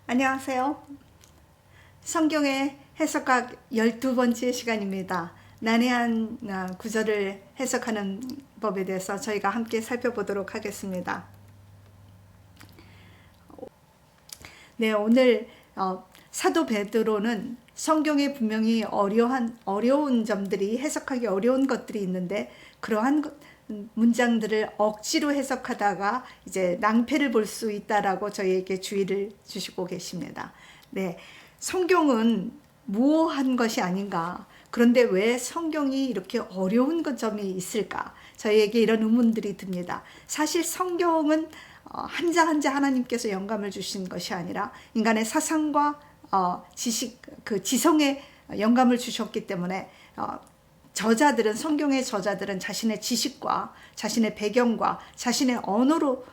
안녕하세요. 성경의 해석학 12번째 시간입니다. 난해한 구절을 해석하는 법에 대해서 저희가 함께 살펴보도록 하겠습니다. 네, 오늘 사도 베드로는 성경에 분명히 어려운 점들이, 해석하기 어려운 것들이 있는데, 그러한 문장들을 억지로 해석하다가 이제 낭패를 볼 수 있다라고 저희에게 주의를 주시고 계십니다. 네, 성경은 무오한 것이 아닌가? 그런데 왜 성경이 이렇게 어려운 점이 있을까? 저희에게 이런 의문들이 듭니다. 사실 성경은 한 장 한 장 하나님께서 영감을 주신 것이 아니라 인간의 사상과 지식, 그 지성에 영감을 주셨기 때문에 저자들은, 성경의 저자들은 자신의 지식과 자신의 배경과 자신의 언어로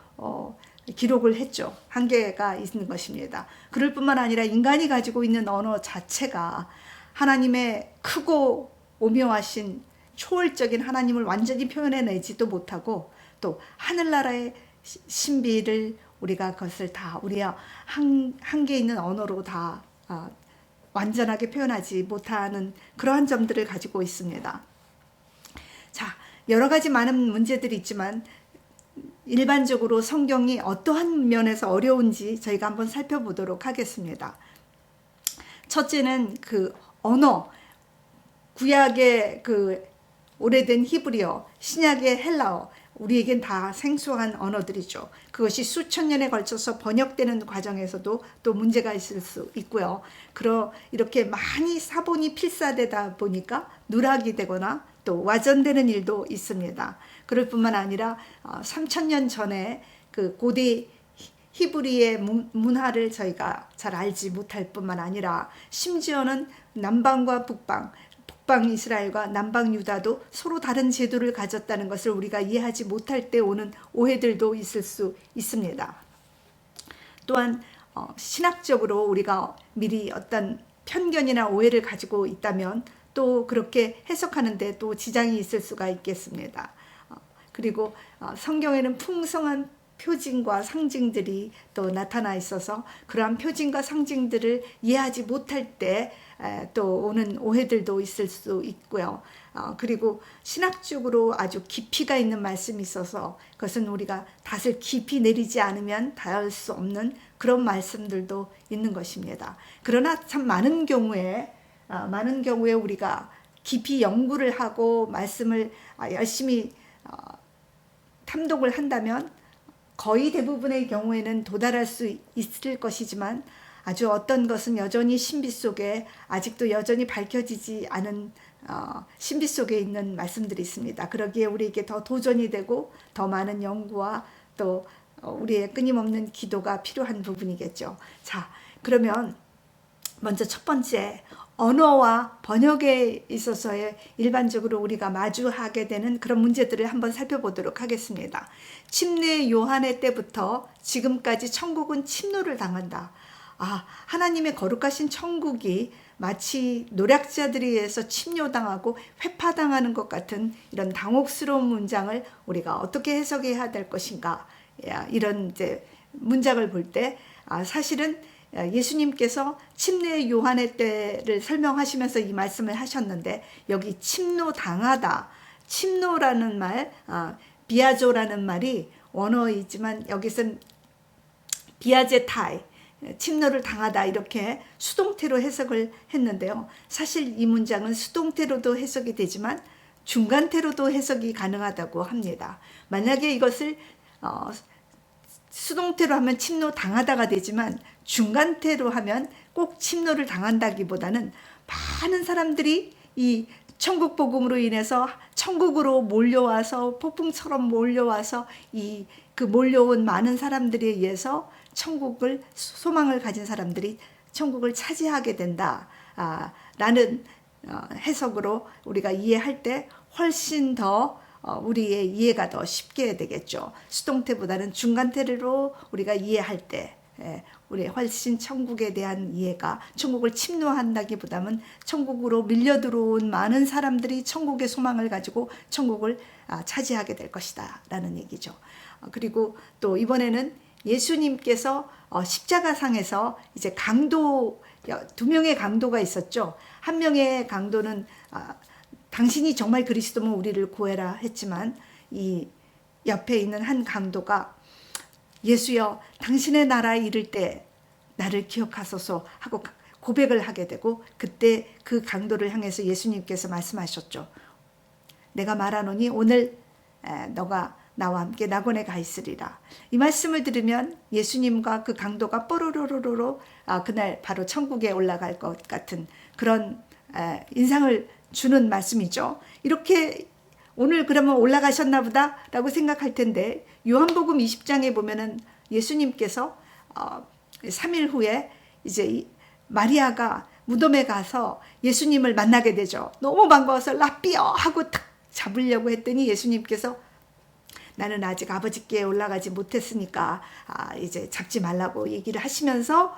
기록을 했죠. 한계가 있는 것입니다. 그럴 뿐만 아니라 인간이 가지고 있는 언어 자체가 하나님의 크고 오묘하신 초월적인 하나님을 완전히 표현해내지도 못하고, 또 하늘나라의 신비를 우리가 그것을 다 우리의 한계 있는 언어로 다 완전하게 표현하지 못하는 그러한 점들을 가지고 있습니다. 자, 여러 가지 많은 문제들이 있지만 일반적으로 성경이 어떠한 면에서 어려운지 저희가 한번 살펴보도록 하겠습니다. 첫째는 그 언어, 구약의 그 오래된 히브리어, 신약의 헬라어, 우리에겐 다 생소한 언어들이죠. 그것이 수천 년에 걸쳐서 번역되는 과정에서도 또 문제가 있을 수 있고요. 이렇게 많이 사본이 필사되다 보니까 누락이 되거나 또 와전되는 일도 있습니다. 그럴 뿐만 아니라 3000년 전에 그 고대 히브리의 문화를 저희가 잘 알지 못할 뿐만 아니라 심지어는 남방과 북방 이스라엘과 남방 유다도 서로 다른 제도를 가졌다는 것을 우리가 이해하지 못할 때 오는 오해들도 있을 수 있습니다. 또한 신학적으로 우리가 미리 어떤 편견이나 오해를 가지고 있다면 또 그렇게 해석하는데 또 지장이 있을 수가 있겠습니다. 그리고 성경에는 풍성한 표징과 상징들이 또 나타나 있어서 그러한 표징과 상징들을 이해하지 못할 때 또 오는 오해들도 있을 수 있고요. 그리고 신학적으로 아주 깊이가 있는 말씀이 있어서 그것은 우리가 닷을 깊이 내리지 않으면 닿을 수 없는 그런 말씀들도 있는 것입니다. 그러나 참 많은 경우에 우리가 깊이 연구를 하고 말씀을 열심히 탐독을 한다면 거의 대부분의 경우에는 도달할 수 있을 것이지만 아주 어떤 것은 여전히 신비 속에, 아직도 여전히 밝혀지지 않은 신비 속에 있는 말씀들이 있습니다. 그러기에 우리에게 더 도전이 되고 더 많은 연구와 또 우리의 끊임없는 기도가 필요한 부분이겠죠. 자, 그러면 먼저 첫 번째, 언어와 번역에 있어서의 일반적으로 우리가 마주하게 되는 그런 문제들을 한번 살펴보도록 하겠습니다. 침례 요한의 때부터 지금까지 천국은 침노를 당한다. 하나님의 거룩하신 천국이 마치 노략자들에 의해서 침노당하고 회파당하는 것 같은 이런 당혹스러운 문장을 우리가 어떻게 해석해야 될 것인가, 이런 이제 문장을 볼 때 사실은 예수님께서 침례 요한의 때를 설명하시면서 이 말씀을 하셨는데, 여기 침노당하다, 침노라는 말, 비아조라는 말이 원어이지만 여기서는 비아제타이, 침노를 당하다, 이렇게 수동태로 해석을 했는데요. 사실 이 문장은 수동태로도 해석이 되지만 중간태로도 해석이 가능하다고 합니다. 만약에 이것을 수동태로 하면 침노 당하다가 되지만 중간태로 하면 꼭 침노를 당한다기보다는 많은 사람들이 이 천국 복음으로 인해서 천국으로 몰려와서, 폭풍처럼 몰려와서 그 몰려온 많은 사람들에 의해서 천국을, 소망을 가진 사람들이 천국을 차지하게 된다 라는 해석으로 우리가 이해할 때 훨씬 더 우리의 이해가 더 쉽게 되겠죠. 수동태보다는 중간태로 우리가 이해할 때 우리 훨씬 천국에 대한 이해가, 천국을 침노한다기보다는 천국으로 밀려 들어온 많은 사람들이 천국의 소망을 가지고 천국을 차지하게 될 것이다 라는 얘기죠. 그리고 또 이번에는 예수님께서 십자가상에서 이제 강도, 두 명의 강도가 있었죠. 한 명의 강도는 당신이 정말 그리스도면 우리를 구해라 했지만, 이 옆에 있는 한 강도가 예수여 당신의 나라에 이를 때 나를 기억하소서 하고 고백을 하게 되고, 그때 그 강도를 향해서 예수님께서 말씀하셨죠. 내가 말하노니 오늘 너가 나와 함께 낙원에 가 있으리라. 이 말씀을 들으면 예수님과 그 강도가 뽀로로로로 그날 바로 천국에 올라갈 것 같은 그런 인상을 주는 말씀이죠. 이렇게 오늘 그러면 올라가셨나 보다 라고 생각할 텐데, 요한복음 20장에 보면은 예수님께서 3일 후에 이제 마리아가 무덤에 가서 예수님을 만나게 되죠. 너무 반가워서 라삐어 하고 탁 잡으려고 했더니 예수님께서 나는 아직 아버지께 올라가지 못했으니까 이제 잡지 말라고 얘기를 하시면서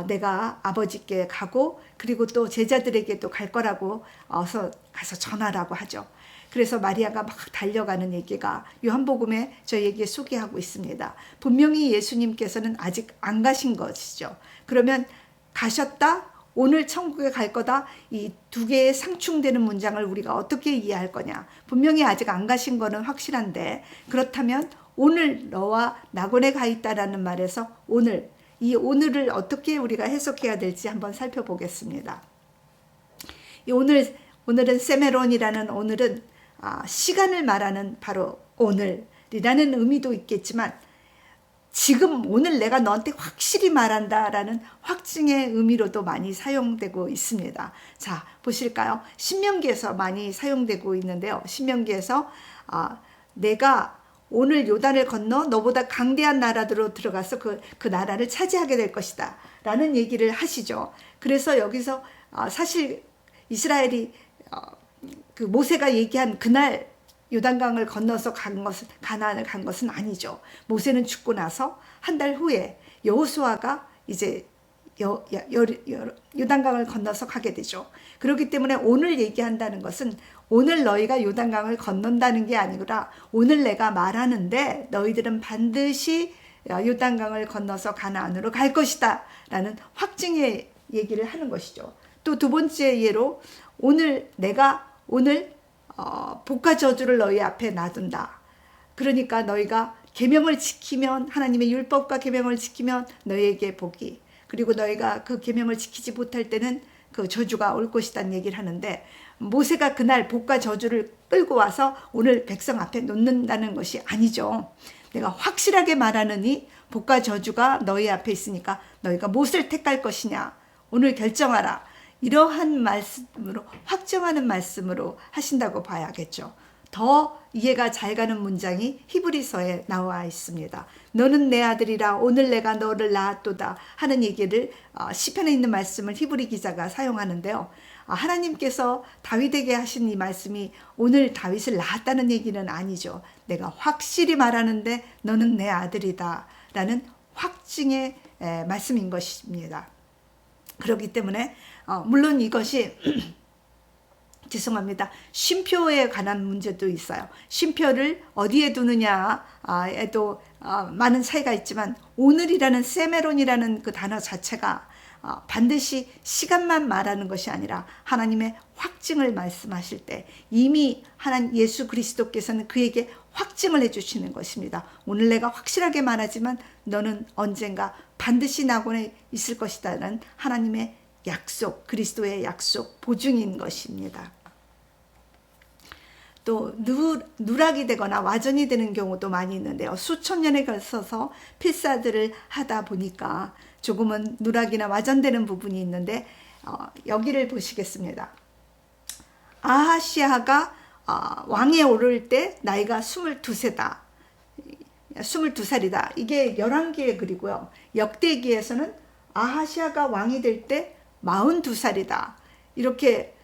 내가 아버지께 가고 그리고 또 제자들에게도 갈 거라고 어서 가서 전하라고 하죠. 그래서 마리아가 막 달려가는 얘기가 요한복음에 저에게 소개하고 있습니다. 분명히 예수님께서는 아직 안 가신 것이죠. 그러면 가셨다, 오늘 천국에 갈 거다, 이 두 개의 상충되는 문장을 우리가 어떻게 이해할 거냐. 분명히 아직 안 가신 거는 확실한데, 그렇다면 오늘 너와 낙원에 가 있다라는 말에서 오늘, 이 오늘을 어떻게 우리가 해석해야 될지 한번 살펴보겠습니다. 이 오늘은 세메론이라는 오늘은 시간을 말하는 바로 오늘이라는 의미도 있겠지만, 지금 오늘 내가 너한테 확실히 말한다라는 확증의 의미로도 많이 사용되고 있습니다. 자, 보실까요? 신명기에서 많이 사용되고 있는데요. 신명기에서 내가 오늘 요단을 건너 너보다 강대한 나라로 들어가서 그 나라를 차지하게 될 것이다 라는 얘기를 하시죠. 그래서 여기서 사실 이스라엘이 그 모세가 얘기한 그날 요단강을 건너서 가나안을 간 것은 아니죠. 모세는 죽고 나서 한 달 후에 여호수아가 이제 요단강을 건너서 가게 되죠. 그렇기 때문에 오늘 얘기한다는 것은 오늘 너희가 요단강을 건넌다는 게 아니라 오늘 내가 말하는데 너희들은 반드시 요단강을 건너서 가나안으로 갈 것이다 라는 확증의 얘기를 하는 것이죠. 또 두 번째 예로 내가 오늘 복과 저주를 너희 앞에 놔둔다. 그러니까 너희가 계명을 지키면, 하나님의 율법과 계명을 지키면 너희에게 복이, 그리고 너희가 그 계명을 지키지 못할 때는 그 저주가 올 것이라는 얘기를 하는데, 모세가 그날 복과 저주를 끌고 와서 오늘 백성 앞에 놓는다는 것이 아니죠. 내가 확실하게 말하느니 복과 저주가 너희 앞에 있으니까 너희가 무엇을 택할 것이냐 오늘 결정하라. 이러한 말씀으로, 확정하는 말씀으로 하신다고 봐야겠죠. 더 이해가 잘 가는 문장이 히브리서에 나와 있습니다. 너는 내 아들이라 오늘 내가 너를 낳았도다 하는 얘기를 시편에 있는 말씀을 히브리 기자가 사용하는데요. 하나님께서 다윗에게 하신 이 말씀이 오늘 다윗을 낳았다는 얘기는 아니죠. 내가 확실히 말하는데 너는 내 아들이다 라는 확증의 말씀인 것입니다. 그렇기 때문에 물론 이것이 죄송합니다. 쉼표에 관한 문제도 있어요. 쉼표를 어디에 두느냐에도 많은 차이가 있지만, 오늘이라는 세메론이라는 그 단어 자체가 반드시 시간만 말하는 것이 아니라 하나님의 확증을 말씀하실 때 이미 하나님 예수 그리스도께서는 그에게 확증을 해주시는 것입니다. 오늘 내가 확실하게 말하지만 너는 언젠가 반드시 낙원에 있을 것이다라는 하나님의 약속, 그리스도의 약속, 보증인 것입니다. 또 누락이 되거나 와전이 되는 경우도 많이 있는데요. 수천 년에 걸쳐서 필사들을 하다 보니까 조금은 누락이나 와전되는 부분이 있는데, 여기를 보시겠습니다. 아하시아가 왕에 오를 때 나이가 22세다. 22살이다. 이게 열왕기의 글이고요. 역대기에서는 아하시아가 왕이 될 때 42살이다. 이렇게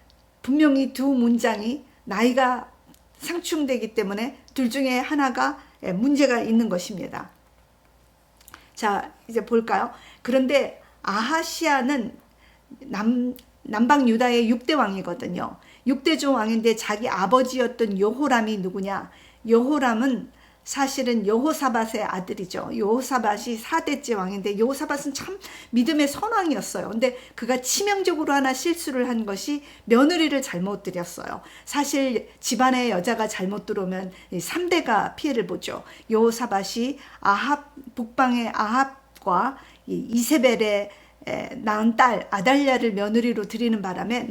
분명히 두 문장이 나이가 상충되기 때문에 둘 중에 하나가 문제가 있는 것입니다. 자, 이제 볼까요? 그런데 아하시아는 남방 유다의 6대 왕이거든요. 6대 중 왕인데 자기 아버지였던 여호람이 누구냐? 여호람은 사실은 여호사밧의 아들이죠. 여호사밧이 4대째 왕인데 여호사밧은 참 믿음의 선왕이었어요. 근데 그가 치명적으로 하나 실수를 한 것이 며느리를 잘못 들였어요. 사실 집안에 여자가 잘못 들어오면 3대가 피해를 보죠. 여호사밧이 북방의 아합과 이세벨의 낳은 딸 아달랴를 며느리로 드리는 바람에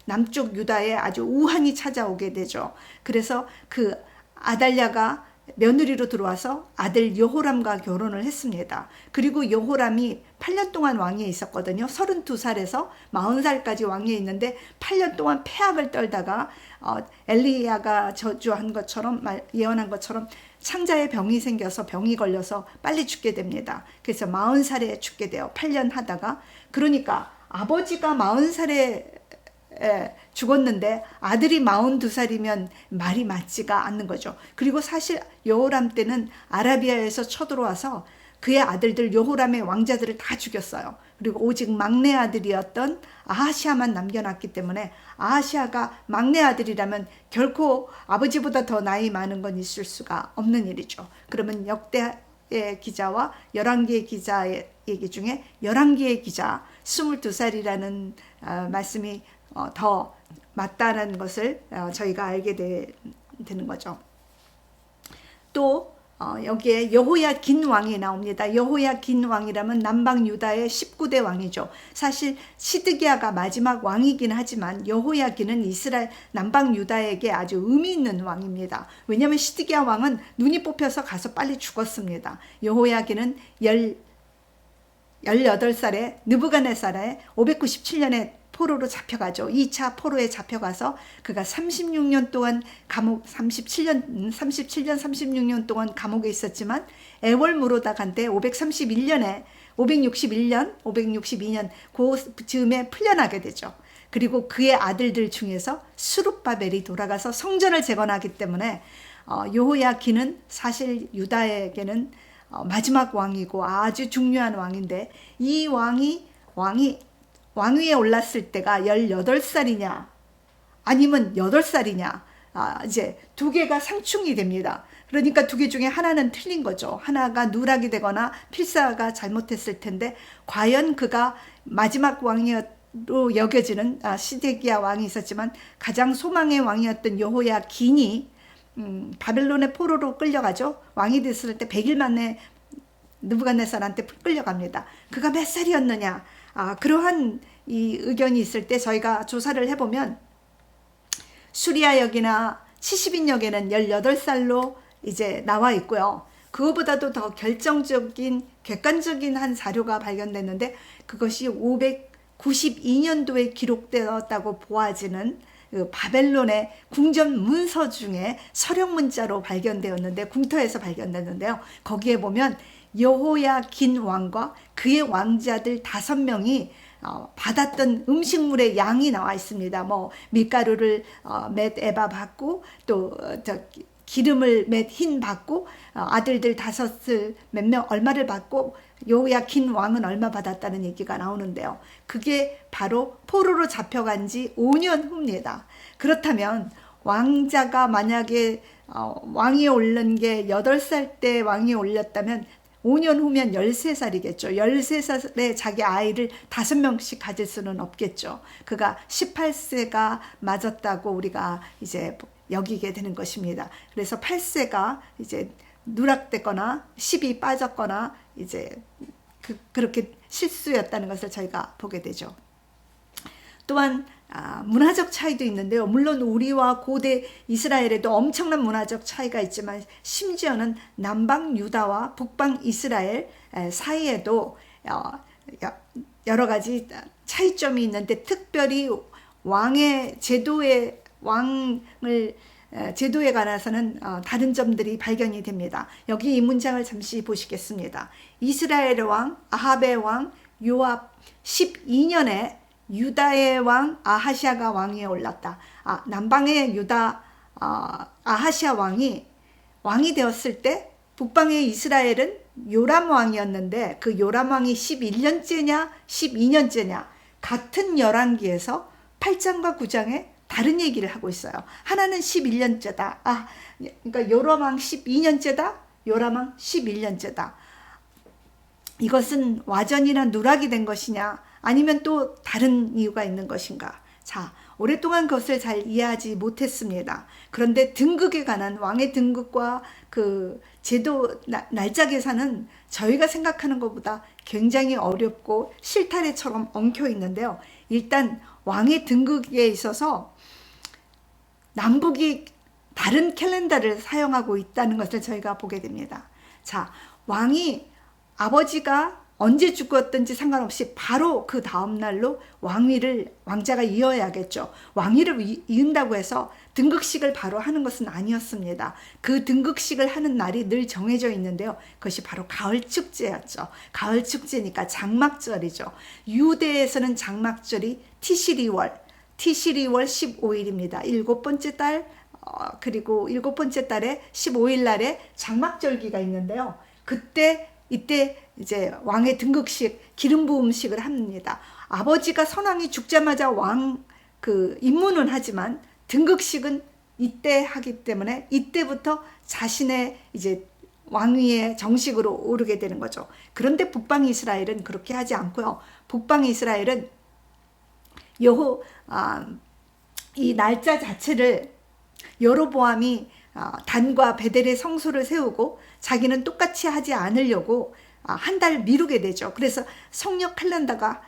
남쪽 유다에 아주 우환이 찾아오게 되죠. 그래서 그 아달랴가 며느리로 들어와서 아들 여호람과 결혼을 했습니다. 그리고 여호람이 8년 동안 왕위에 있었거든요. 32살에서 40살까지 왕위에 있는데 8년 동안 폐악을 떨다가 엘리야가 저주한 것처럼 예언한 것처럼 창자에 병이 생겨서 병이 걸려서 빨리 죽게 됩니다. 그래서 40살에 죽게 돼요. 8년 하다가. 그러니까 아버지가 40살에 죽었는데 아들이 42살이면 말이 맞지가 않는 거죠. 그리고 사실 여호람 때는 아라비아에서 쳐들어와서 그의 아들들 여호람의 왕자들을 다 죽였어요. 그리고 오직 막내 아들이었던 아하시아만 남겨놨기 때문에 아하시아가 막내 아들이라면 결코 아버지보다 더 나이 많은 건 있을 수가 없는 일이죠. 그러면 역대의 기자와 열왕기의 기자의 얘기 중에 열왕기의 기자 22살이라는 말씀이 더 맞다는 것을 저희가 알게 되는 거죠. 또 여기에 여호야긴 왕이 나옵니다. 여호야긴 왕이라면 남방 유다의 19대 왕이죠. 사실 시드기야가 마지막 왕이긴 하지만 여호야긴은 이스라엘 남방 유다에게 아주 의미 있는 왕입니다. 왜냐하면 시드기야 왕은 눈이 뽑혀서 가서 빨리 죽었습니다. 여호야긴은 18살에 느부갓네살에 597년에 포로로 잡혀가죠. 2차 포로에 잡혀가서 그가 36년 동안 36년 동안 감옥에 있었지만 애월무로다 간때 532년 그 즈음에 풀려나게 되죠. 그리고 그의 아들들 중에서 스룹바벨이 돌아가서 성전을 재건하기 때문에 여호야긴은 사실 유다에게는 마지막 왕이고 아주 중요한 왕인데 이 왕위에 올랐을 때가 18살이냐 아니면 8살이냐 이제 두 개가 상충이 됩니다. 그러니까 두 개 중에 하나는 틀린 거죠. 하나가 누락이 되거나 필사가 잘못했을 텐데 과연 그가 마지막 왕으로 여겨지는 시드기야 왕이 있었지만 가장 소망의 왕이었던 여호야긴이 바벨론의 포로로 끌려가죠. 왕이 됐을 때 100일 만에 느부갓네살한테 끌려갑니다. 그가 몇 살이었느냐? 그러한 이 의견이 있을 때 저희가 조사를 해보면 수리아역이나 70인역에는 18살로 이제 나와 있고요. 그거보다도 더 결정적인 객관적인 한 자료가 발견됐는데 그것이 592년도에 기록되었다고 보아지는 그 바벨론의 궁전 문서 중에 서령 문자로 발견되었는데 궁터에서 발견됐는데요. 거기에 보면 여호야긴 왕과 그의 왕자들 5명이 받았던 음식물의 양이 나와 있습니다. 뭐 밀가루를 몇 에바 받고 또 기름을 몇 흰 받고 아들들 5을 몇 명 얼마를 받고 여호야긴 왕은 얼마 받았다는 얘기가 나오는데요. 그게 바로 포로로 잡혀간 지 5년 후입니다. 그렇다면 왕자가 만약에 왕위에 오른 게 8살 때 왕위에 올렸다면 5년 후면 13살이겠죠. 13살에 자기 아이를 5명씩 가질 수는 없겠죠. 그가 18세가 맞았다고 우리가 이제 여기게 되는 것입니다. 그래서 8세가 이제 누락됐거나 10이 빠졌거나 이제 그렇게 실수였다는 것을 저희가 보게 되죠. 또한 문화적 차이도 있는데요. 물론 우리와 고대 이스라엘에도 엄청난 문화적 차이가 있지만 심지어는 남방 유다와 북방 이스라엘 사이에도 여러 가지 차이점이 있는데 특별히 왕의 제도에 관해서는 다른 점들이 발견이 됩니다. 여기 이 문장을 잠시 보시겠습니다. 이스라엘의 왕 아합의 왕 요압 12년에 유다의 왕 아하시아가 왕위에 올랐다. 남방의 유다 아하시아 왕이 되었을 때 북방의 이스라엘은 요람 왕이었는데 그 요람 왕이 11년째냐 12년째냐 같은 열왕기에서 8장과 9장에 다른 얘기를 하고 있어요. 하나는 11년째다. 그러니까 요람왕 12년째다. 요람왕 11년째다. 이것은 와전이나 누락이 된 것이냐, 아니면 또 다른 이유가 있는 것인가. 자, 오랫동안 그것을 잘 이해하지 못했습니다. 그런데 등극에 관한 왕의 등극과 그 제도 날짜 계산은 저희가 생각하는 것보다 굉장히 어렵고 실타래처럼 엉켜 있는데요. 일단 왕의 등극에 있어서 남북이 다른 캘린더를 사용하고 있다는 것을 저희가 보게 됩니다. 자, 왕이 아버지가 언제 죽었든지 상관없이 바로 그 다음 날로 왕자가 이어야겠죠. 왕위를 이은다고 해서 등극식을 바로 하는 것은 아니었습니다. 그 등극식을 하는 날이 늘 정해져 있는데요. 그것이 바로 가을 축제였죠. 가을 축제니까 장막절이죠. 유대에서는 장막절이 티시리월 15일입니다. 일곱 번째 달, 그리고 일곱 번째 달에 15일 날에 장막절기가 있는데요. 이때 이제 왕의 등극식, 기름 부음식을 합니다. 아버지가 선왕이 죽자마자 입문은 하지만 등극식은 이때 하기 때문에 이때부터 자신의 이제 왕위에 정식으로 오르게 되는 거죠. 그런데 북방 이스라엘은 그렇게 하지 않고요. 북방 이스라엘은 이 날짜 자체를 여로보암이 단과 베델의 성소를 세우고 자기는 똑같이 하지 않으려고 한 달 미루게 되죠. 그래서 성역 캘린더가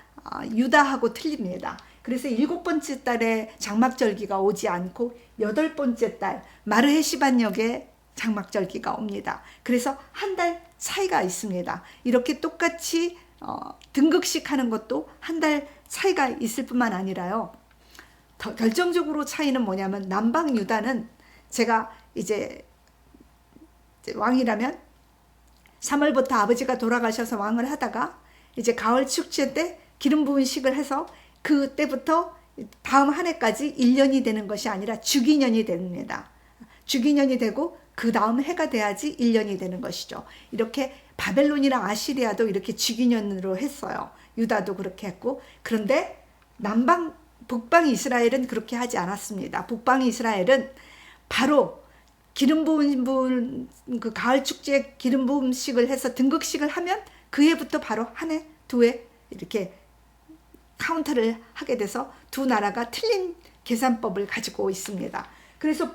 유다하고 틀립니다. 그래서 일곱 번째 달에 장막절기가 오지 않고 여덟 번째 달 마르헤시반역에 장막절기가 옵니다. 그래서 한 달 차이가 있습니다. 이렇게 똑같이 등극식 하는 것도 한 달 차이가 있을 뿐만 아니라요. 더 결정적으로 차이는 뭐냐면 남방 유다는 제가 이제 왕이라면 3월부터 아버지가 돌아가셔서 왕을 하다가 이제 가을 축제 때 기름 부음식을 해서 그때부터 다음 한 해까지 1년이 되는 것이 아니라 주기년이 됩니다. 주기년이 되고 그 다음 해가 돼야지 1년이 되는 것이죠. 이렇게 바벨론이랑 아시리아도 이렇게 주기년으로 했어요. 유다도 그렇게 했고, 그런데 북방 이스라엘은 그렇게 하지 않았습니다. 북방 이스라엘은 바로 기름 부음 그 가을 축제 기름 부음식을 해서 등극식을 하면 그 해부터 바로 한 해, 두 해 이렇게 카운터를 하게 돼서 두 나라가 틀린 계산법을 가지고 있습니다. 그래서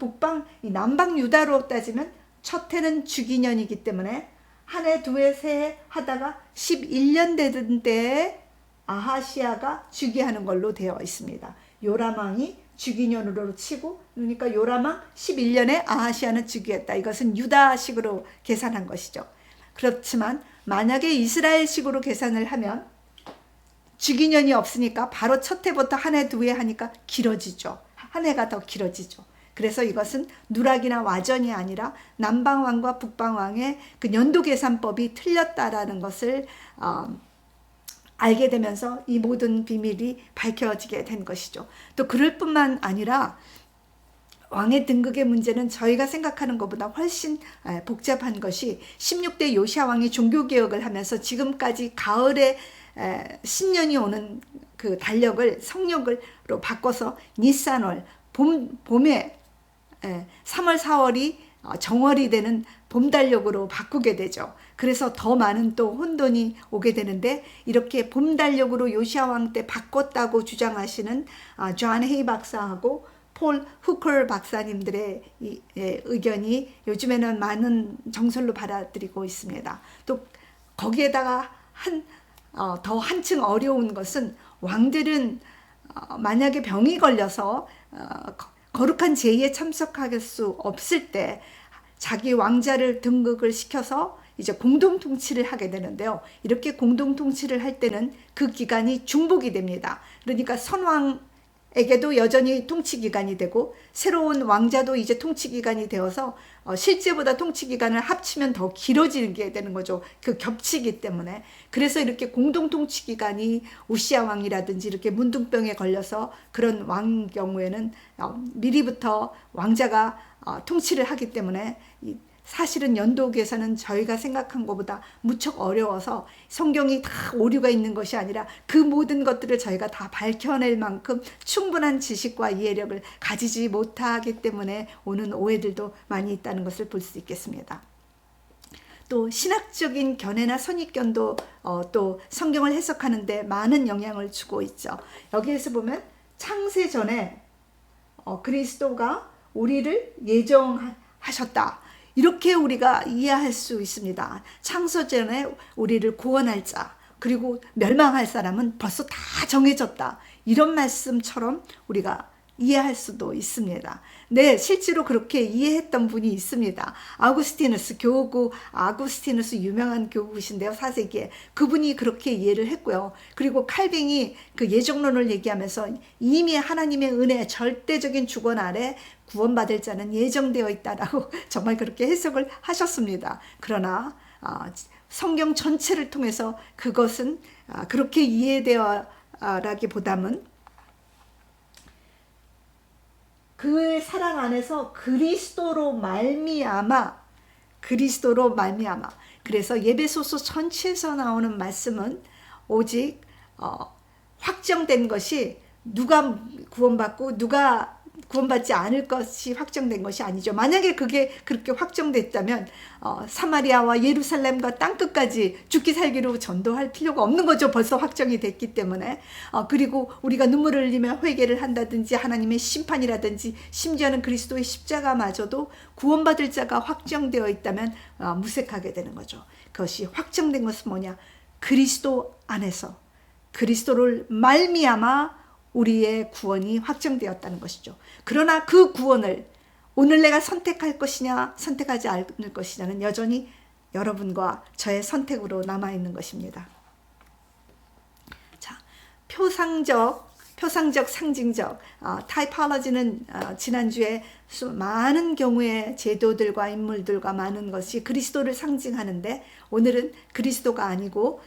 남방 유다로 따지면 첫 해는 주기년이기 때문에 한 해, 두 해, 세 해 하다가 11년 되던 때에 아하시아가 주기하는 걸로 되어 있습니다. 요람왕이 주기년으로 치고, 그러니까 요람왕 11년에 아하시아는 주기했다. 이것은 유다식으로 계산한 것이죠. 그렇지만 만약에 이스라엘식으로 계산을 하면 주기년이 없으니까 바로 첫 해부터 한 해, 두 해 하니까 길어지죠. 한 해가 더 길어지죠. 그래서 이것은 누락이나 와전이 아니라 남방왕과 북방왕의 그 연도 계산법이 틀렸다라는 것을 알게 되면서 이 모든 비밀이 밝혀지게 된 것이죠. 또 그럴 뿐만 아니라 왕의 등극의 문제는 저희가 생각하는 것보다 훨씬 복잡한 것이 16대 요시야 왕이 종교개혁을 하면서 지금까지 가을에 신년이 오는 그 달력을 성력으로 바꿔서 니산월, 봄에 3월 4월이 정월이 되는 봄 달력으로 바꾸게 되죠. 그래서 더 많은 또 혼돈이 오게 되는데, 이렇게 봄 달력으로 요시야 왕 때 바꿨다고 주장하시는 존 헤이 박사하고 폴 후커 박사님들의 의견이 요즘에는 많은 정설로 받아들이고 있습니다. 또 거기에다가 더 한층 어려운 것은 왕들은 만약에 병이 걸려서 거룩한 제의에 참석할 수 없을 때 자기 왕자를 등극을 시켜서 이제 공동통치를 하게 되는데요. 이렇게 공동통치를 할 때는 그 기간이 중복이 됩니다. 그러니까 선왕에게도 여전히 통치 기간이 되고 새로운 왕자도 이제 통치 기간이 되어서 실제보다 통치 기간을 합치면 더 길어지게 되는 거죠. 그 겹치기 때문에. 그래서 이렇게 공동통치 기간이 우시야 왕이라든지 이렇게 문둥병에 걸려서 그런 왕 경우에는 미리부터 왕자가 통치를 하기 때문에 사실은 연독에서는 저희가 생각한 것보다 무척 어려워서 성경이 다 오류가 있는 것이 아니라 그 모든 것들을 저희가 다 밝혀낼 만큼 충분한 지식과 이해력을 가지지 못하기 때문에 오는 오해들도 많이 있다는 것을 볼 수 있겠습니다. 또 신학적인 견해나 선입견도 또 성경을 해석하는데 많은 영향을 주고 있죠. 여기에서 보면 창세 전에 그리스도가 우리를 예정하셨다. 이렇게 우리가 이해할 수 있습니다. 창세 전에 우리를 구원할 자, 그리고 멸망할 사람은 벌써 다 정해졌다. 이런 말씀처럼 우리가 이해할 수도 있습니다. 네, 실제로 그렇게 이해했던 분이 있습니다. 아구스티누스, 교구 아구스티누스 유명한 교구신데요. 4세기에. 그분이 그렇게 이해를 했고요. 그리고 칼빙이 그 예정론을 얘기하면서 이미 하나님의 은혜, 절대적인 주권 아래 구원받을 자는 예정되어 있다라고 정말 그렇게 해석을 하셨습니다. 그러나 성경 전체를 통해서 그것은 그렇게 이해되어라기보다는 그의 사랑 안에서 그리스도로 말미암아 그래서 예배소서 전체에서 나오는 말씀은 오직 확정된 것이 누가 구원받고 누가 구원받지 않을 것이 확정된 것이 아니죠. 만약에 그게 그렇게 확정됐다면 사마리아와 예루살렘과 땅끝까지 죽기 살기로 전도할 필요가 없는 거죠. 벌써 확정이 됐기 때문에. 그리고 우리가 눈물을 흘리며 회개를 한다든지 하나님의 심판이라든지 심지어는 그리스도의 십자가마저도 구원받을 자가 확정되어 있다면 무색하게 되는 거죠. 그것이 확정된 것은 뭐냐? 그리스도 안에서 그리스도를 말미암아 우리의 구원이 확정되었다는 것이죠. 그러나 그 구원을 오늘 내가 선택할 것이냐 선택하지 않을 것이냐는 여전히 여러분과 저의 선택으로 남아있는 것입니다. 자, 표상적, 상징적, 타이폴로지는 지난주에 많은 경우의 제도들과 인물들과 많은 것이 그리스도를 상징하는데 오늘은 그리스도가 아니고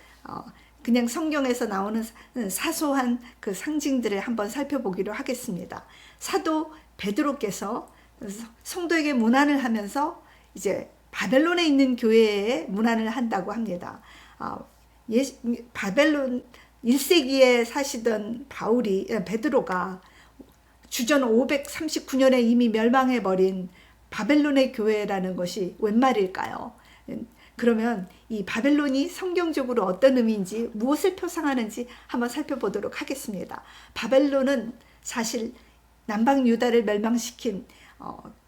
그냥 성경에서 나오는 사소한 그 상징들을 한번 살펴보기로 하겠습니다. 사도 베드로께서 성도에게 문안을 하면서 이제 바벨론에 있는 교회에 문안을 한다고 합니다. 바벨론 1세기에 사시던 베드로가 주전 539년에 이미 멸망해버린 바벨론의 교회라는 것이 웬 말일까요? 그러면 이 바벨론이 성경적으로 어떤 의미인지 무엇을 표상하는지 한번 살펴보도록 하겠습니다. 바벨론은 사실 남방 유다를 멸망시킨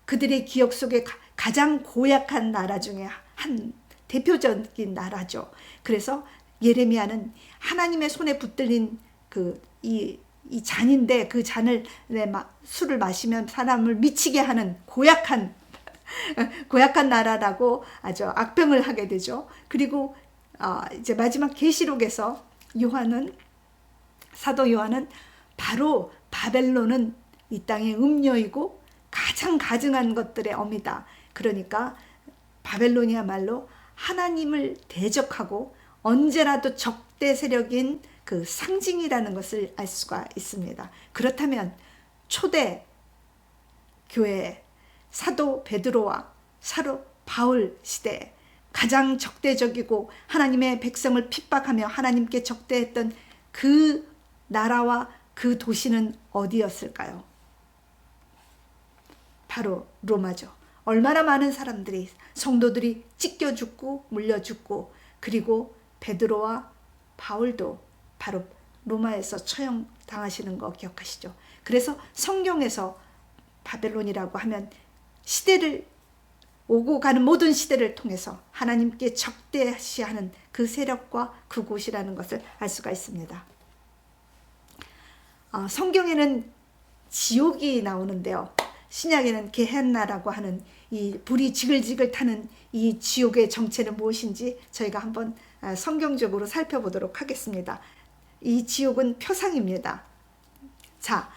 그들의 기억 속에 가장 고약한 나라 중에 한 대표적인 나라죠. 그래서 예레미야는 하나님의 손에 붙들린 이 잔인데 그 잔을 술을 마시면 사람을 미치게 하는 고약한 나라라고 아주 악평을 하게 되죠. 그리고 이제 마지막 계시록에서 사도 요한은 바로 바벨론은 이 땅의 음녀이고 가장 가증한 것들의 어미다. 그러니까 바벨론이야말로 하나님을 대적하고 언제라도 적대 세력인 그 상징이라는 것을 알 수가 있습니다. 그렇다면 초대 교회 사도 베드로와 사도 바울 시대에 가장 적대적이고 하나님의 백성을 핍박하며 하나님께 적대했던 그 나라와 그 도시는 어디였을까요? 바로 로마죠. 얼마나 많은 사람들이 성도들이 찢겨 죽고 물려 죽고 그리고 베드로와 바울도 바로 로마에서 처형당하시는 거 기억하시죠? 그래서 성경에서 바벨론이라고 하면 시대를 오고 가는 모든 시대를 통해서 하나님께 적대시하는 그 세력과 그곳이라는 것을 알 수가 있습니다. 성경에는 지옥이 나오는데요. 신약에는 게헨나라고 하는 이 불이 지글지글 타는 이 지옥의 정체는 무엇인지 저희가 한번 성경적으로 살펴보도록 하겠습니다. 이 지옥은 표상입니다. 자,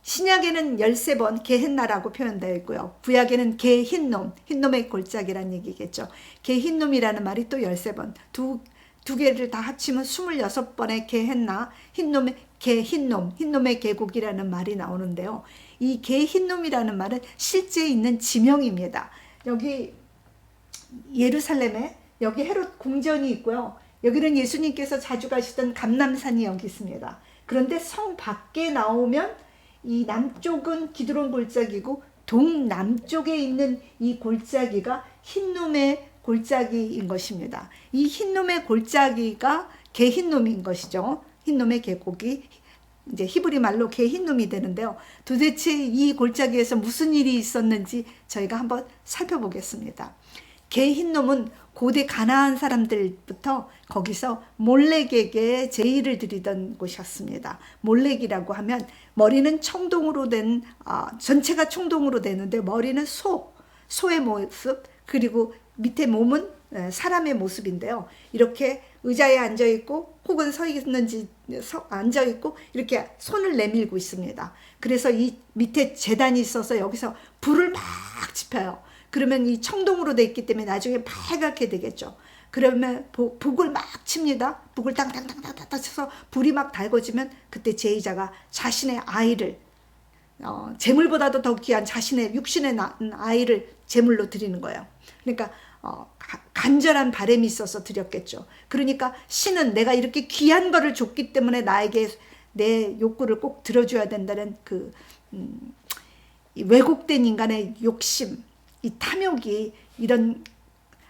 신약에는 13번 게헨나라고 표현되어 있고요. 구약에는 게흰놈, 흰놈의 골짜기란 얘기겠죠. 게흰놈이라는 말이 또 13번, 두 개를 다 합치면 26번의 게헨나, 게흰놈, 흰놈의 계곡이라는 말이 나오는데요. 이 게흰놈이라는 말은 실제 있는 지명입니다. 여기 예루살렘에 여기 헤롯 궁전이 있고요. 여기는 예수님께서 자주 가시던 감람산이 여기 있습니다. 그런데 성 밖에 나오면 이 남쪽은 기드론 골짜기고 동남쪽에 있는 이 골짜기가 흰놈의 골짜기인 것입니다. 이 흰놈의 골짜기가 게힌놈인 것이죠. 흰놈의 계곡이 이제 히브리 말로 게힌놈이 되는데요. 도대체 이 골짜기에서 무슨 일이 있었는지 저희가 한번 살펴보겠습니다. 게힌놈은 고대 가나안 사람들부터 거기서 몰렉에게 제의를 드리던 곳이었습니다. 몰렉이라고 하면 머리는 청동으로 된 전체가 청동으로 되는데 머리는 소의 모습, 그리고 밑에 몸은 사람의 모습인데요. 이렇게 의자에 앉아 있고 혹은 서 있는지 앉아 있고 이렇게 손을 내밀고 있습니다. 그래서 이 밑에 제단이 있어서 여기서 불을 막 지펴요. 그러면 이 청동으로 돼 있기 때문에 나중에 빨갛게 되겠죠. 그러면 북을 막 칩니다. 북을 땅땅땅땅땅 쳐서 불이 막 달궈지면 그때 제의자가 자신의 아이를 재물보다도 더 귀한 자신의 육신에 낳은 아이를 제물로 드리는 거예요. 그러니까 간절한 바람이 있어서 드렸겠죠. 그러니까 신은 내가 이렇게 귀한 거를 줬기 때문에 나에게 내 욕구를 꼭 들어줘야 된다는 이 왜곡된 인간의 욕심, 이 탐욕이 이런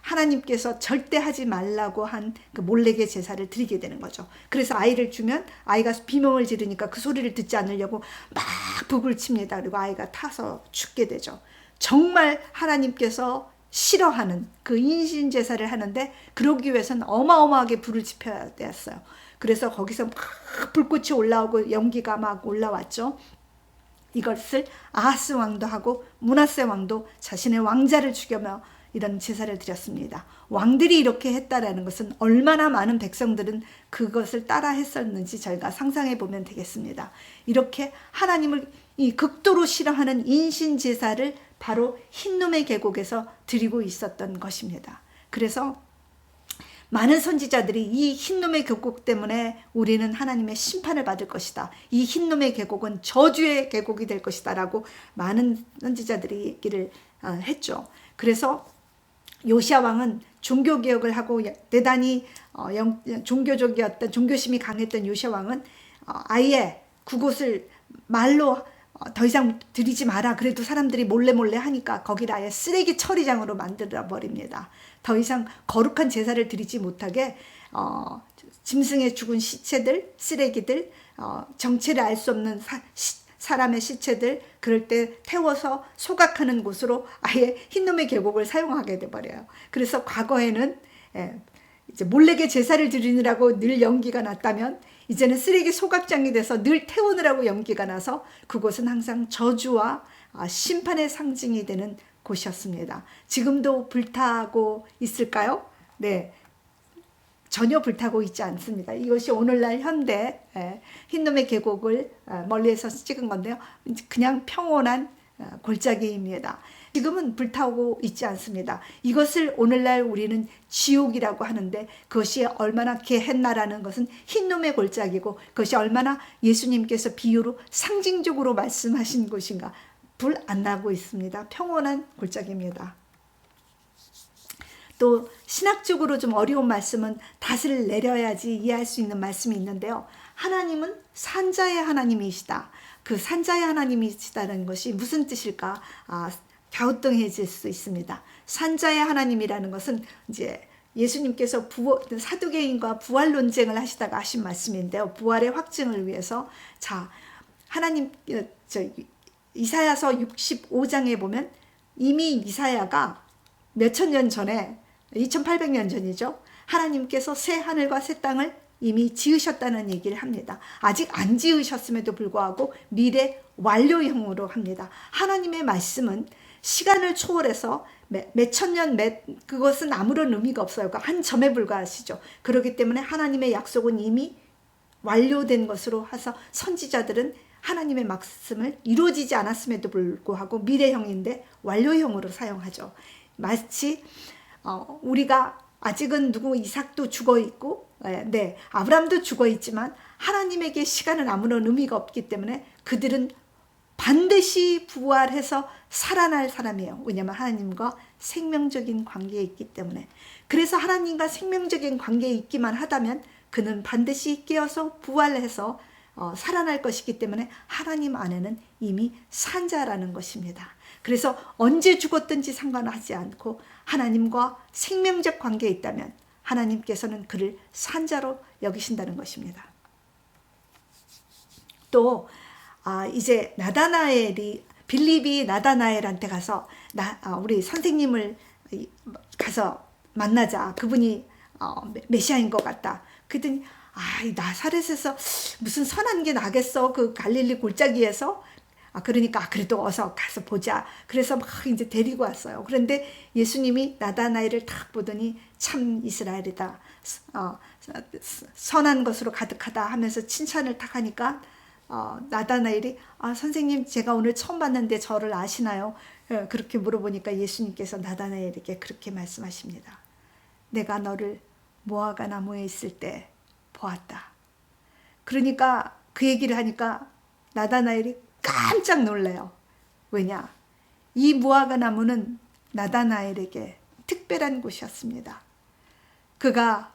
하나님께서 절대 하지 말라고 한 그 몰렉의 제사를 드리게 되는 거죠. 그래서 아이를 주면 아이가 비명을 지르니까 그 소리를 듣지 않으려고 막 북을 칩니다. 그리고 아이가 타서 죽게 되죠. 정말 하나님께서 싫어하는 그 인신 제사를 하는데 그러기 위해서는 어마어마하게 불을 지펴야 되었어요. 그래서 거기서 막 불꽃이 올라오고 연기가 막 올라왔죠. 이것을 아하스 왕도 하고 므낫세 왕도 자신의 왕자를 죽여며 이런 제사를 드렸습니다. 왕들이 이렇게 했다라는 것은 얼마나 많은 백성들은 그것을 따라 했었는지 저희가 상상해 보면 되겠습니다. 이렇게 하나님을 이 극도로 싫어하는 인신 제사를 바로 흰놈의 계곡에서 드리고 있었던 것입니다. 그래서 많은 선지자들이 이 흰놈의 계곡 때문에 우리는 하나님의 심판을 받을 것이다. 이 흰놈의 계곡은 저주의 계곡이 될 것이다 라고 많은 선지자들이 얘기를 했죠. 그래서 요시야 왕은 종교개혁을 하고 대단히 종교적이었던 종교심이 강했던 요시야 왕은 아예 그곳을 말로 더 이상 드리지 마라. 그래도 사람들이 몰래 하니까 거기를 아예 쓰레기 처리장으로 만들어 버립니다. 더 이상 거룩한 제사를 드리지 못하게 짐승의 죽은 시체들, 쓰레기들, 정체를 알 수 없는 사람의 시체들, 그럴 때 태워서 소각하는 곳으로 아예 흰놈의 계곡을 사용하게 돼버려요. 그래서 과거에는 이제 몰래게 제사를 드리느라고 늘 연기가 났다면 이제는 쓰레기 소각장이 돼서 늘 태우느라고 연기가 나서 그곳은 항상 저주와 심판의 상징이 되는 곳이었습니다. 지금도 불타고 있을까요? 네. 전혀 불타고 있지 않습니다. 이것이 오늘날 현대 흰놈의 계곡을 멀리에서 찍은 건데요. 그냥 평온한 골짜기입니다. 지금은 불타고 있지 않습니다. 이것을 오늘날 우리는 지옥이라고 하는데 그것이 얼마나 게헨나라는 것은 흰놈의 골짜기고 그것이 얼마나 예수님께서 비유로 상징적으로 말씀하신 곳인가. 불 안 나고 있습니다. 평온한 골짜기입니다. 또 신학적으로 좀 어려운 말씀은 닷을 내려야지 이해할 수 있는 말씀이 있는데요. 하나님은 산자의 하나님이시다. 그 산자의 하나님이시다는 것이 무슨 뜻일까? 갸우뚱해질 수 있습니다. 산자의 하나님이라는 것은 이제 예수님께서 사두개인과 부활 논쟁을 하시다가 하신 말씀인데요. 부활의 확증을 위해서 하나님 이사야서 65장에 보면 이미 이사야가 몇천 년 전에 2800년 전이죠. 하나님께서 새 하늘과 새 땅을 이미 지으셨다는 얘기를 합니다. 아직 안 지으셨음에도 불구하고 미래 완료형으로 합니다. 하나님의 말씀은 시간을 초월해서 몇천 년, 그것은 아무런 의미가 없어요. 한 점에 불과하시죠. 그렇기 때문에 하나님의 약속은 이미 완료된 것으로 해서 선지자들은 하나님의 말씀을 이루어지지 않았음에도 불구하고 미래형인데 완료형으로 사용하죠. 마치 우리가 아직은 이삭도 죽어 있고 아브람도 죽어 있지만 하나님에게 시간은 아무런 의미가 없기 때문에 그들은 반드시 부활해서 살아날 사람이에요. 왜냐하면 하나님과 생명적인 관계에 있기 때문에, 그래서 하나님과 생명적인 관계에 있기만 하다면 그는 반드시 깨어서 부활해서 살아날 것이기 때문에 하나님 안에는 이미 산 자라는 것입니다. 그래서 언제 죽었든지 상관하지 않고 하나님과 생명적 관계에 있다면 하나님께서는 그를 산 자로 여기신다는 것입니다. 또 이제 빌립이 나다나엘한테 가서 우리 선생님을 가서 만나자, 그분이 메시아인 것 같다. 그랬더니 나사렛에서 무슨 선한 게 나겠어, 그 갈릴리 골짜기에서. 그러니까 그래도 어서 가서 보자. 그래서 막 이제 데리고 왔어요. 그런데 예수님이 나다나엘을 딱 보더니 참 이스라엘이다, 선한 것으로 가득하다 하면서 칭찬을 딱 하니까 나다나엘이 선생님, 제가 오늘 처음 봤는데 저를 아시나요? 그렇게 물어보니까 예수님께서 나다나엘에게 그렇게 말씀하십니다. 내가 너를 무화과 나무에 있을 때 보았다. 그러니까 그 얘기를 하니까 나다나엘이 깜짝 놀래요. 왜냐? 이 무화과 나무는 나다나엘에게 특별한 곳이었습니다. 그가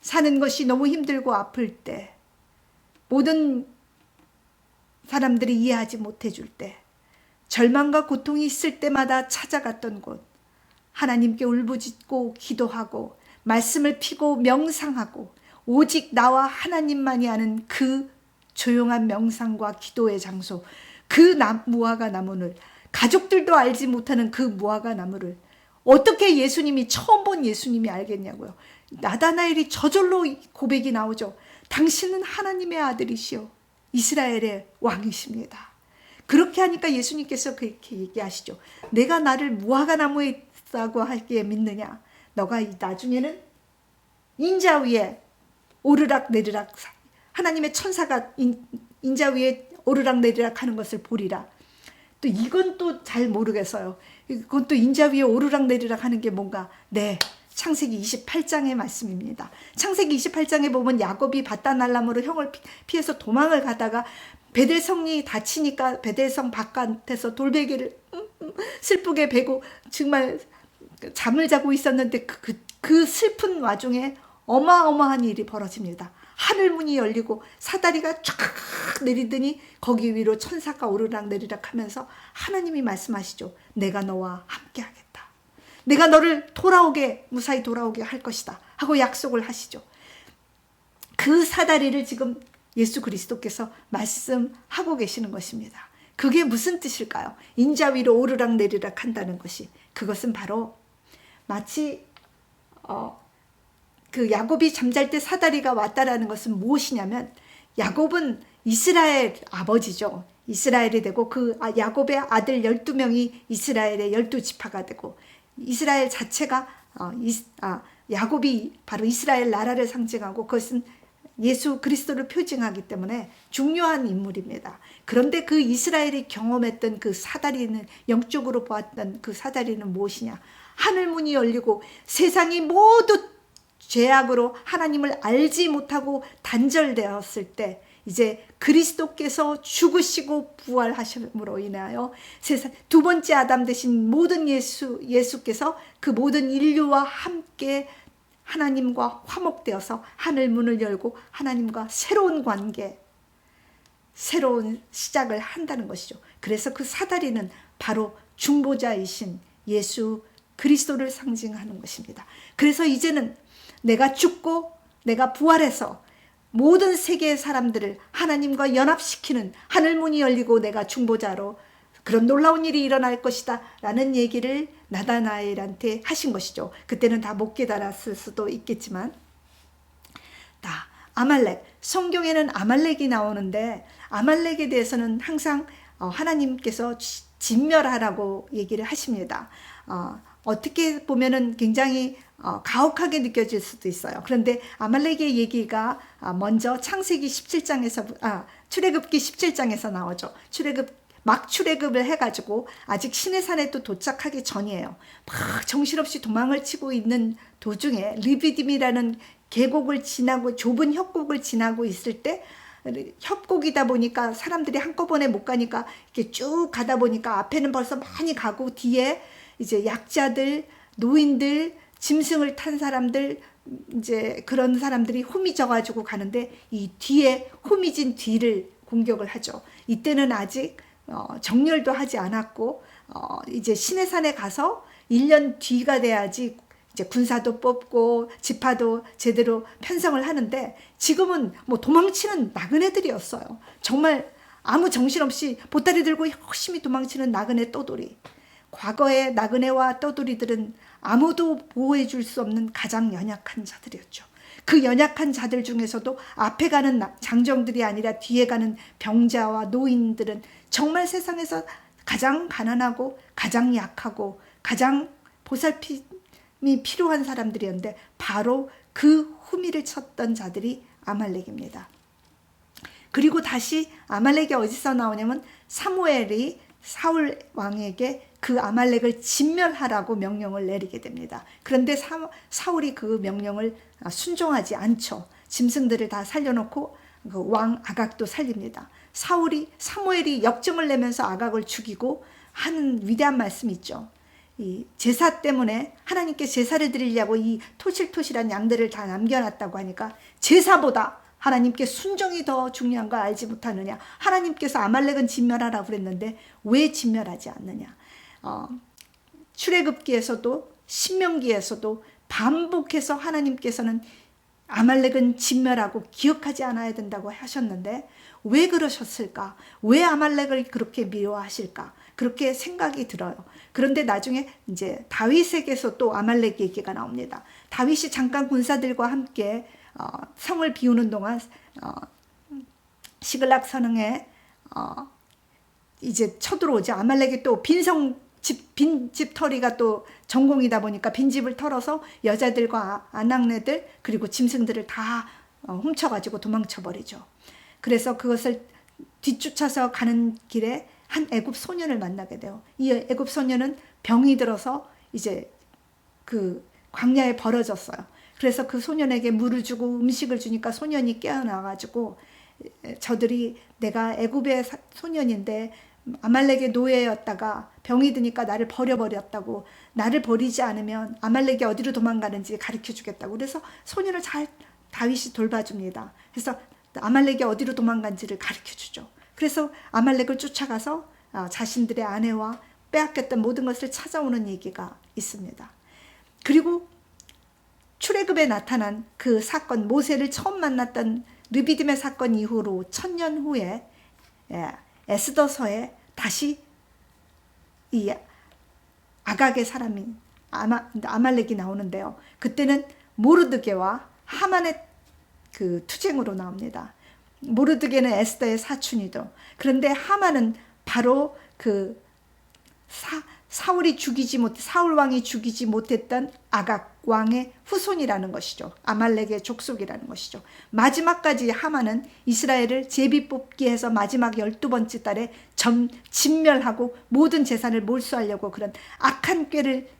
사는 것이 너무 힘들고 아플 때, 모든 사람들이 이해하지 못해 줄 때, 절망과 고통이 있을 때마다 찾아갔던 곳, 하나님께 울부짖고 기도하고 말씀을 피고 명상하고 오직 나와 하나님만이 아는 그 조용한 명상과 기도의 장소, 그 무화과 나무를, 가족들도 알지 못하는 그 무화과 나무를 어떻게 예수님이, 처음 본 예수님이 알겠냐고요. 나다나엘이 저절로 고백이 나오죠. 당신은 하나님의 아들이시오, 이스라엘의 왕이십니다. 그렇게 하니까 예수님께서 그렇게 얘기하시죠. 내가 나를 무화과 나무에 있다고 하기에 믿느냐? 너가 나중에는 인자 위에 오르락 내리락, 하나님의 천사가 인자 위에 오르락 내리락 하는 것을 보리라. 또 이건 또 잘 모르겠어요. 이건 또 인자 위에 오르락 내리락 하는 게 뭔가. 네, 창세기 28장의 말씀입니다. 창세기 28장에 보면 야곱이 바다날람으로 형을 피해서 도망을 가다가 베델성이 다치니까 베델성 바깥에서 돌베개를 슬프게 베고 정말 잠을 자고 있었는데 그 슬픈 와중에 어마어마한 일이 벌어집니다. 하늘문이 열리고 사다리가 쫙 내리더니 거기 위로 천사가 오르락 내리락 하면서 하나님이 말씀하시죠. 내가 너와 함께 하겠다. 내가 너를 무사히 돌아오게 할 것이다 하고 약속을 하시죠. 그 사다리를 지금 예수 그리스도께서 말씀하고 계시는 것입니다. 그게 무슨 뜻일까요? 인자 위로 오르락 내리락 한다는 것이, 그것은 바로 마치 그 야곱이 잠잘 때 사다리가 왔다라는 것은 무엇이냐면, 야곱은 이스라엘 아버지죠. 이스라엘이 되고 그 야곱의 아들 12명이 이스라엘의 12지파가 되고, 이스라엘 자체가 야곱이 바로 이스라엘 나라를 상징하고 그것은 예수 그리스도를 표징하기 때문에 중요한 인물입니다. 그런데 그 이스라엘이 경험했던 그 사다리는, 영적으로 보았던 그 사다리는 무엇이냐? 하늘문이 열리고 세상이 모두 죄악으로 하나님을 알지 못하고 단절되었을 때 이제 그리스도께서 죽으시고 부활하심으로 인하여 세상 두 번째 아담 되신 모든 예수께서 그 모든 인류와 함께 하나님과 화목되어서 하늘문을 열고 하나님과 새로운 관계, 새로운 시작을 한다는 것이죠. 그래서 그 사다리는 바로 중보자이신 예수 그리스도를 상징하는 것입니다. 그래서 이제는 내가 죽고 내가 부활해서 모든 세계의 사람들을 하나님과 연합시키는 하늘문이 열리고 내가 중보자로 그런 놀라운 일이 일어날 것이다 라는 얘기를 나다나엘한테 하신 것이죠. 그때는 다 못 깨달았을 수도 있겠지만, 아말렉, 성경에는 아말렉이 나오는데 아말렉에 대해서는 항상 하나님께서 진멸하라고 얘기를 하십니다. 어떻게 보면은 굉장히 가혹하게 느껴질 수도 있어요. 그런데 아말렉의 얘기가 먼저 창세기 17장에서 출애굽기 17장에서 나오죠. 막 출애굽을 해가지고 아직 시내산에 또 도착하기 전이에요. 막 정신없이 도망을 치고 있는 도중에 르비딤이라는 계곡을 지나고 좁은 협곡을 지나고 있을 때, 협곡이다 보니까 사람들이 한꺼번에 못 가니까 이렇게 쭉 가다 보니까 앞에는 벌써 많이 가고 뒤에 이제 약자들, 노인들, 짐승을 탄 사람들, 이제 그런 사람들이 후미져 가지고 가는데 이 뒤에 후미진 뒤를 공격을 하죠. 이때는 아직 정렬도 하지 않았고 이제 시내산에 가서 1년 뒤가 돼야지 이제 군사도 뽑고 지파도 제대로 편성을 하는데, 지금은 뭐 도망치는 나그네들이었어요. 정말 아무 정신없이 보따리 들고 열심히 도망치는 나그네 떠돌이. 과거의 나그네와 떠돌이들은 아무도 보호해 줄 수 없는 가장 연약한 자들이었죠. 그 연약한 자들 중에서도 앞에 가는 장정들이 아니라 뒤에 가는 병자와 노인들은 정말 세상에서 가장 가난하고 가장 약하고 가장 보살핌이 필요한 사람들이었는데, 바로 그 후미를 쳤던 자들이 아말렉입니다. 그리고 다시 아말렉이 어디서 나오냐면 사무엘이 사울 왕에게 그 아말렉을 진멸하라고 명령을 내리게 됩니다. 그런데 사울이 그 명령을 순종하지 않죠. 짐승들을 다 살려놓고 그 왕 아각도 살립니다. 사무엘이 역정을 내면서 아각을 죽이고 하는 위대한 말씀이 있죠. 이 제사 때문에 하나님께 제사를 드리려고 이 토실토실한 양들을 다 남겨놨다고 하니까, 제사보다 하나님께 순종이 더 중요한 걸 알지 못하느냐. 하나님께서 아말렉은 진멸하라고 그랬는데 왜 진멸하지 않느냐. 출애굽기에서도 신명기에서도 반복해서 하나님께서는 아말렉은 진멸하고 기억하지 않아야 된다고 하셨는데 왜 그러셨을까? 왜 아말렉을 그렇게 미워하실까? 그렇게 생각이 들어요. 그런데 나중에 이제 다윗에게서 또 아말렉 얘기가 나옵니다. 다윗이 잠깐 군사들과 함께 성을 비우는 동안 시글락 선흥에 이제 쳐들어오죠. 아말렉이 또 빈집 털이가 또 전공이다 보니까 빈집을 털어서 여자들과 아낙네들 그리고 짐승들을 다 훔쳐가지고 도망쳐버리죠. 그래서 그것을 뒤쫓아서 가는 길에 한 애굽 소년을 만나게 돼요. 이 애굽 소년은 병이 들어서 이제 그 광야에 벌어졌어요. 그래서 그 소년에게 물을 주고 음식을 주니까 소년이 깨어나가지고, 저들이 내가 애굽의 소년인데 아말렉의 노예였다가 병이 드니까 나를 버려버렸다고, 나를 버리지 않으면 아말렉이 어디로 도망가는지 가르쳐 주겠다고. 그래서 소년을 잘 다윗이 돌봐줍니다. 그래서 아말렉이 어디로 도망간지를 가르쳐 주죠. 그래서 아말렉을 쫓아가서 자신들의 아내와 빼앗겼던 모든 것을 찾아오는 얘기가 있습니다. 그리고 출애굽에 나타난 그 사건, 모세를 처음 만났던 르비딤의 사건 이후로 1000년 후에 에스더서에 다시 이 아각의 사람인 아말렉이 나오는데요. 그때는 모르드게와 하만의 그 투쟁으로 나옵니다. 모르드게는 에스더의 사촌이죠. 그런데 하만은 바로 그 사울 왕이 죽이지 못했던 아각 왕의 후손이라는 것이죠. 아말렉의 족속이라는 것이죠. 마지막까지 하만은 이스라엘을 제비 뽑기 해서 마지막 12번째 달에 진멸하고 모든 재산을 몰수하려고 그런 악한 꾀를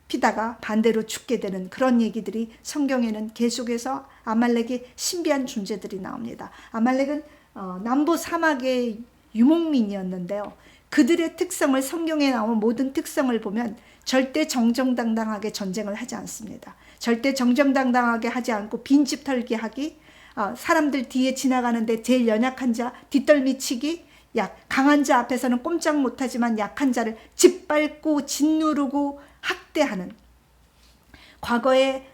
피다가 반대로 죽게 되는 그런 얘기들이 성경에는 계속해서 아말렉의 신비한 존재들이 나옵니다. 아말렉은 남부 사막의 유목민이었는데요. 그들의 특성을, 성경에 나온 모든 특성을 보면 절대 정정당당하게 전쟁을 하지 않습니다. 절대 정정당당하게 하지 않고 빈집 털기 하기, 사람들 뒤에 지나가는데 제일 연약한 자 뒷덜미치기, 강한 자 앞에서는 꼼짝 못하지만 약한 자를 짓밟고 짓누르고 학대하는, 과거에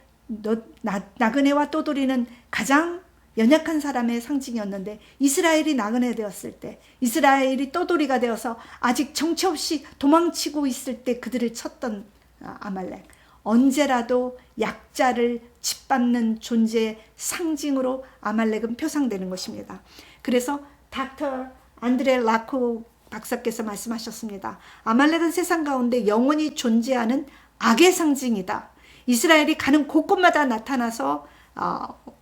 나그네와 또돌이는 가장 연약한 사람의 상징이었는데 이스라엘이 나그네 되었을 때, 이스라엘이 떠돌이가 되어서 아직 정처 없이 도망치고 있을 때 그들을 쳤던 아말렉, 언제라도 약자를 짓밟는 존재의 상징으로 아말렉은 표상되는 것입니다. 그래서 닥터 안드레 라코 박사께서 말씀하셨습니다. 아말렉은 세상 가운데 영원히 존재하는 악의 상징이다. 이스라엘이 가는 곳곳마다 나타나서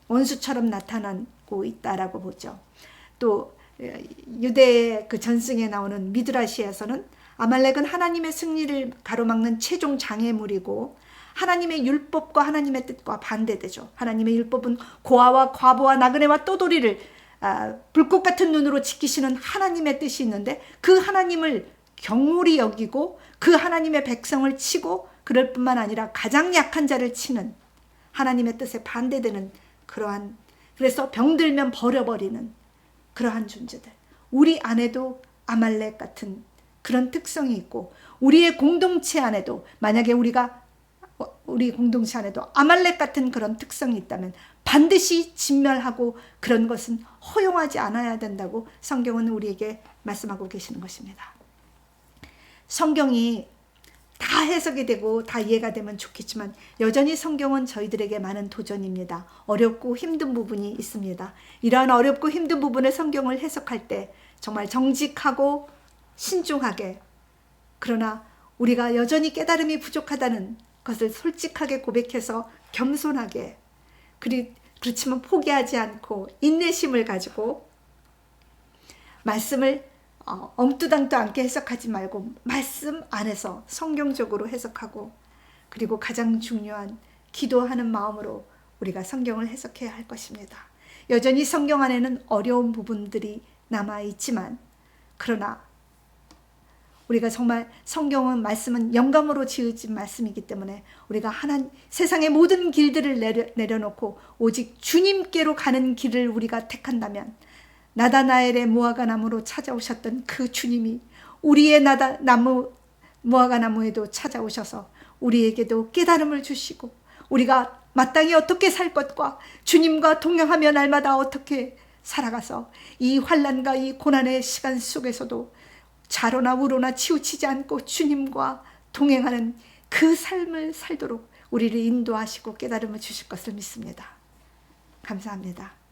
원수처럼 나타나고 있다라고 보죠. 또 유대의 그 전승에 나오는 미드라시에서는 아말렉은 하나님의 승리를 가로막는 최종 장애물이고 하나님의 율법과 하나님의 뜻과 반대되죠. 하나님의 율법은 고아와 과부와 나그네와 떠돌이를 불꽃 같은 눈으로 지키시는 하나님의 뜻이 있는데 그 하나님을 경홀히 여기고 그 하나님의 백성을 치고 그럴 뿐만 아니라 가장 약한 자를 치는 하나님의 뜻에 반대되는 그러한, 그래서 병들면 버려버리는 그러한 존재들. 우리 안에도 아말렉 같은 그런 특성이 있고 우리의 공동체 안에도 만약에 우리 공동체 안에도 아말렉 같은 그런 특성이 있다면 반드시 진멸하고 그런 것은 허용하지 않아야 된다고 성경은 우리에게 말씀하고 계시는 것입니다. 성경이 다 해석이 되고 다 이해가 되면 좋겠지만 여전히 성경은 저희들에게 많은 도전입니다. 어렵고 힘든 부분이 있습니다. 이러한 어렵고 힘든 부분의 성경을 해석할 때 정말 정직하고 신중하게, 그러나 우리가 여전히 깨달음이 부족하다는 것을 솔직하게 고백해서 겸손하게, 그렇지만 포기하지 않고 인내심을 가지고 말씀을 엉뚱당도 않게 해석하지 말고 말씀 안에서 성경적으로 해석하고, 그리고 가장 중요한 기도하는 마음으로 우리가 성경을 해석해야 할 것입니다. 여전히 성경 안에는 어려운 부분들이 남아있지만, 그러나 우리가 정말 성경은 말씀은 영감으로 지어진 말씀이기 때문에 우리가 세상의 모든 길들을 내려놓고 오직 주님께로 가는 길을 우리가 택한다면, 나다나엘의 무화과 나무로 찾아오셨던 그 주님이 우리의 무화과 나무에도 찾아오셔서 우리에게도 깨달음을 주시고 우리가 마땅히 어떻게 살 것과 주님과 동행하며 날마다 어떻게 살아가서 이 환난과 이 고난의 시간 속에서도 좌로나 우로나 치우치지 않고 주님과 동행하는 그 삶을 살도록 우리를 인도하시고 깨달음을 주실 것을 믿습니다. 감사합니다.